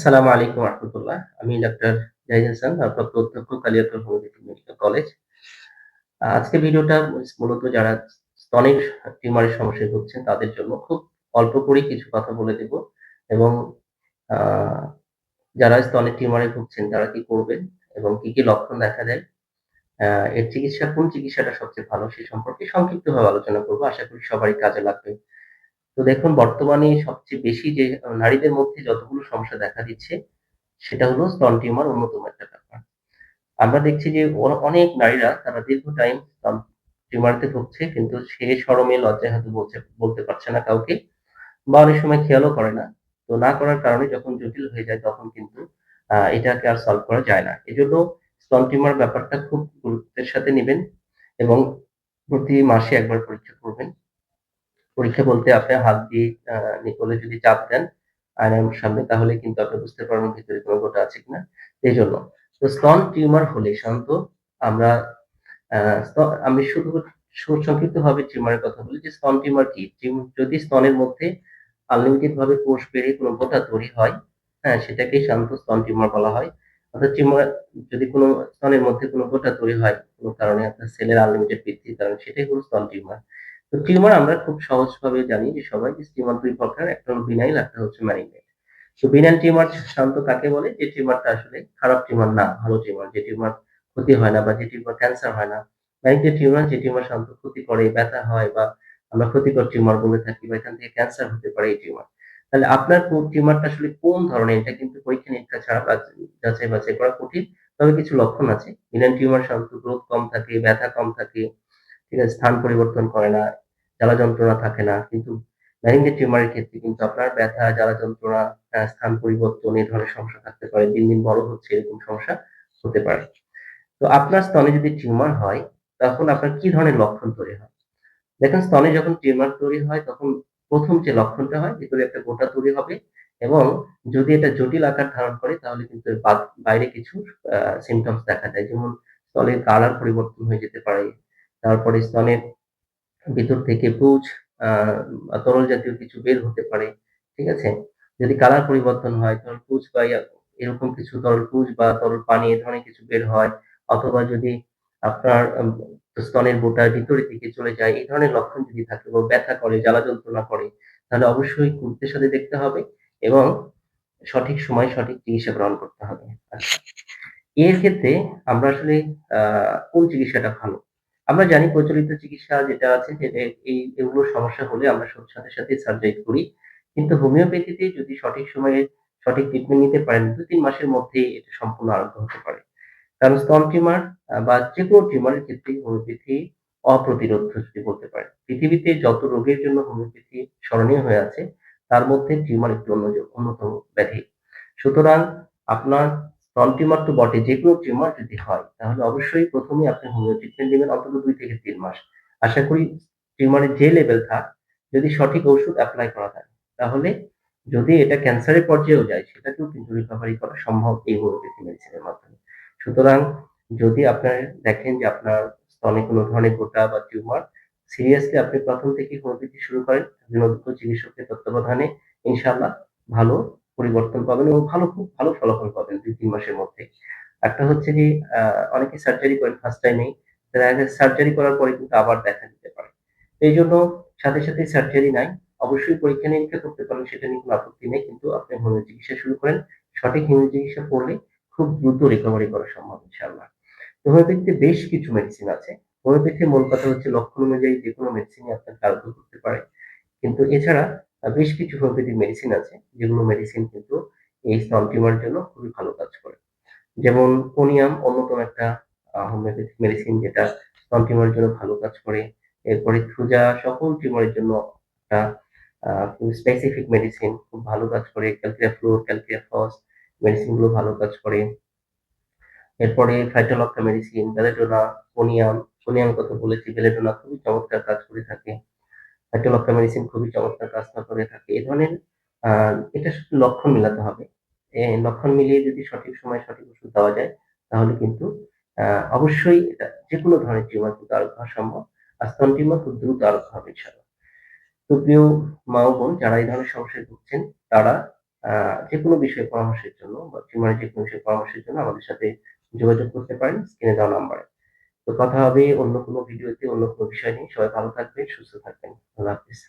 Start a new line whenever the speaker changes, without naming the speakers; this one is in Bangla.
আসসালামু আলাইকুম রাহমাতুল্লাহ। আমি ডাক্তার জাহিদ হাসান, ভারপ্রাপ্ত অধ্যক্ষ কালিয়াকৈর হোমিওপ্যাথি মেডিকেল কলেজ। আজকের ভিডিওটা মূলত যারা স্তনের টিউমারের সমস্যায় ভুগছেন তাদের জন্য খুব অল্প করেই কিছু কথা বলে দেব এবং আ যারা স্তনের টিউমারে ভুগছেন তারা কি করবেন এবং কি লক্ষণ দেখা দেয়, আ এর কোন চিকিৎসাটা সবচেয়ে ভালো সে সম্পর্কে সংক্ষিপ্তভাবে আলোচনা করব। আশা করি সবারই কাজে লাগবে। তো দেখুন বর্তমানে সবচেয়ে বেশি যে নারীদের মধ্যে যতগুলো সমস্যা দেখা দিচ্ছে সেটা হলো স্তন টিউমার অন্যতম একটা ব্যাপার। আমরা দেখছি যে অনেক নারীরা তারা দীর্ঘ টাইম টিউমারতে ভুগছে কিন্তু সে শরমে লজ্জায় হয়তো বলতে পারছে না কাউকে বা অনেক সময় খেয়ালও করে না। তো না করার কারণে যখন জটিল হয়ে যায় তখন কিন্তু এটাকে আর সলভ করা যায় না। এজন্য স্তন টিউমার ব্যাপারটা খুব গুরুত্বের সাথে নিবেন এবং প্রতি মাসে একবার পরীক্ষা করবেন। পরীক্ষা বলতে আপনি হাত দিয়ে নিপলে যদি চাপ দেন আয়নার সামনে তাহলে কিন্তু আপনি বুঝতে পারবেন ভিতরে কোনো গোটা আছে কিনা। এজন্য। তো স্তন টিউমার হলে সাধারণত আমরা আ স্ত আমি শুধু সংক্ষিপ্তভাবে টিউমারের কথা বলি যে স্তন টিউমার কি? যদি স্তনের মধ্যে আনলিমিটেড ভাবে কোষ বেড়ে কোনো গোটা তৈরি হয়, হ্যাঁ? সেটাকেই সাধারণত স্তন টিউমার বলা হয়। অর্থাৎ যদি কোনো স্তনের মধ্যে কোনো গোটা তৈরি হয়, কোনো কারণে আপনার সেলের আনলিমিটেড বৃদ্ধির কারণে সেটাই হলো স্তন টিউমার। তো টিউমার আমরা খুব সহজভাবে জানি যে সবাই যে টিউমার ২ প্রকার। একটা হলো বিনাইল, একটা হচ্ছে মালিগন্যান্ট। তো বিনাইল টিউমার সাধারণত কাকে বলে? যে টিউমারটা আসলে খারাপ টিউমার না, ভালো টিউমার। যে টিউমার ক্ষতি হয় না বা যে টিউমার ক্যান্সার হয় না। মালিগন্যান্ট টিউমার যে টিউমার সাধারণত ক্ষতি করে, ব্যথা হয় বা আমরা ক্ষতিকর টিউমার বলে থাকি বা এখান থেকে ক্যান্সার হতে পারে এই টিউমার। তাহলে আপনার টিউমারটা আসলে কোন ধরনের এটা কিন্তু পরীক্ষা-নিরীক্ষা ছাড়া যাচাই-বাছাই করা কঠিন। তবে কিছু লক্ষণ আছে। বিনাইল টিউমার সাধারণত গ্রোথ কম থাকে, ব্যথা কম থাকে, ঠিক আছে? স্থান পরিবর্তন করে না, জ্বালা যন্ত্রণা থাকে না। কিন্তু মেলানিক টিউমারের ক্ষেত্রে কিন্তু আপনার ব্যথা, জ্বালা যন্ত্রণা, স্থান পরিবর্তন এ ধরনের সমস্যা থাকতে পারে। দিন, দিন বড় হচ্ছে এরকম সমস্যা হতে পারে। তো আপনার স্তনে যদি টিউমার হয়, তখন আপনার কি ধরনের লক্ষণ তৈরি হয়? দেখেন স্তনে যখন টিউমার তৈরি হয় তখন ১ম যে লক্ষণটা হয় ভেতরে একটা গোটা তৈরি হবে এবং যদি এটা জটিল আকার ধারণ করে তাহলে কিন্তু এর বাইরে কিছু আ সিম্পটমস দেখা যায়। যেমন স্তনের কালার পরিবর্তন হয়ে যেতে পারে। তারপরে স্তনের ভিতর থেকে পুঁজ, আ তরল জাতীয় কিছু বের হতে পারে। ঠিক আছে? যদি কালার পরিবর্তন হয় তরল পুঁজ বা এরকম কিছু তরল পুঁজ বা তরল পানি এ ধরনের কিছু বের হয় অথবা যদি আপনার স্তনের বোঁটার ভিতরের দিকে চলে যায়, এই ধরনের লক্ষণ যদি থাকে বা ব্যথা করে, জ্বালা যন্ত্রণা করে, তাহলে অবশ্যই গুরুত্বের সাথে দেখতে হবে এবং সঠিক সময়ে সঠিক চিকিৎসা গ্রহণ করতে হবে। আচ্ছা। এর ক্ষেত্রে আমরা আসলে আ কোন চিকিৎসাটা ভালো? আমরা জানি প্রচলিত চিকিৎসা যেটা আছে যেটা এগুলো সমস্যা হলে আমরা সাথে সার্জারি করি। কিন্তু হোমিওপ্যাথিতে যদি সঠিক সময়ে সঠিক ট্রিটমেন্ট নিতে পারেন ২-৩ মাসের মধ্যেই এটা সম্পূর্ণ আরোগ্য হতে পারে। কারণ স্তন টিউমার বা যেকোনো টিউমারের ক্ষেত্রেই হোমিওপ্যাথি অপ্রতিরোধ্য যদি বলতে পারেন। পৃথিবীতে যত রোগের জন্য হোমিওপ্যাথি স্মরণীয় হয়ে আছে, তার মধ্যে টিউমার একটি অন্যতম ব্যাধি। সুতরাং আপনার স্তন টিউমার তো বটে, যেকোনো টিউমার যদি হয়, তাহলে অবশ্যই ১ম এই আপনি হোমিও ট্রিটমেন্ট নিবেন অন্তত ২ থেকে ৩ মাস। আশা করি টিউমারের যে লেভেল থাক, যদি সঠিক ঔষুধ এপ্লাই করা যায়, তাহলে যদি এটা ক্যান্সারের পর্যায়েও যায়, সেটাকেও কিন্তু রিকভারি করা সম্ভব এই হোমিওপ্যাথি মেডিসিনের মাধ্যমে। সুতরাং যদি আপনার দেখেন যে আপনার স্তনে কোন ধরনের গোটা বা টিউমার, সিরিয়াসলি আপনি ১ম থেকেই হোমিওপ্যাথি শুরু করেন। একজন অভিজ্ঞ চিকিৎসকের তত্ত্বাবধানে ইনশাআল্লাহ ভালো পরিবর্তন পাবেন এবং খুব ভালো ফলাফল পাবেন ২-৩ মাসের মধ্যে। একটা হচ্ছে যে আ অনেকে সার্জারি করেন ফার্স্ট টাইমেই। দেখা গেছে সার্জারি করার পরে কিন্তু আবার দেখা দিতে পারে। এইজন্য সাথে সার্জারি নাই। অবশ্যই পরীক্ষা-নিরীক্ষা করতে পারেন সেটা নিয়ে কোন আপত্তি নেই। কিন্তু আপনি হোমিও চিকিৎসা শুরু করেন। সঠিক হোমিও চিকিৎসা করলে খুব দ্রুত রিকভারি করা সম্ভব ইনশাআল্লাহ। তো হোমিওপ্যাথিতে বেশ কিছু মেডিসিন আছে। হোমিওপ্যাথির মূল কথা হচ্ছে লক্ষণ অনুযায়ী যেকোনো মেডিসিনই আপনার কার্যকর করতে পারে। কিন্তু এছাড়া বেশ কিছু হোমিওপ্যাথিক মেডিসিন আছে, যেগুলো মেডিসিন কিন্তু এই স্তন টিউমারের জন্য খুবই ভালো কাজ করে। যেমন কোনিয়াম অন্যতম একটা হোমিওপ্যাথিক মেডিসিন যেটা স্তন টিউমারের জন্য ভালো কাজ করে। এরপরে থুজা সকল টিউমারের জন্য একটা খুব স্পেসিফিক মেডিসিন খুব ভালো কাজ করে। ক্যালক্রিয়া-ফ্লুর, ক্যালক্রিয়া-ফস মেডিসিন গুলো ভালো কাজ করে। এরপরে ফাইটোলক্কা মেডিসিন, বেলেডোনা, কোনিয়াম, কোনিয়ামের কথা বলেছি, বেলেডোনা খুবই চমৎকার কাজ করে থাকে। হাইড্রোলক্কা মেডিসিন খুবই চমৎকার কাজটা করে থাকে। এ ধরনের আ এটা শুধু লক্ষণ মিলাতে হবে। লক্ষণ মিলিয়ে যদি সঠিক সময়ে সঠিক ওষুধ দেওয়া যায়, তাহলে কিন্তু আ অবশ্যই এটা যেকোনো ধরনের টিউমার কিন্তু আরোগ্য হওয়া সম্ভব। আর স্তন টিউমার খুব দ্রুত আরোগ্য হবে ইনশাআল্লাহ। তো প্রিয় মা ও বোন যারা এই ধরনের সমস্যায় ভুগছেন, তারা আ যেকোনো বিষয়ে পরামর্শের জন্য বা টিউমারের যেকোনো বিষয়ে পরামর্শের জন্য আমাদের সাথে যোগাযোগ করতে পারেন স্ক্রিনে দেওয়া নাম্বারে। তো কথা হবে অন্য কোনো ভিডিওতে অন্য কোনো বিষয় নিয়ে। সবাই ভালো থাকবেন, সুস্থ থাকবেন। আল্লাহ হাফেজ।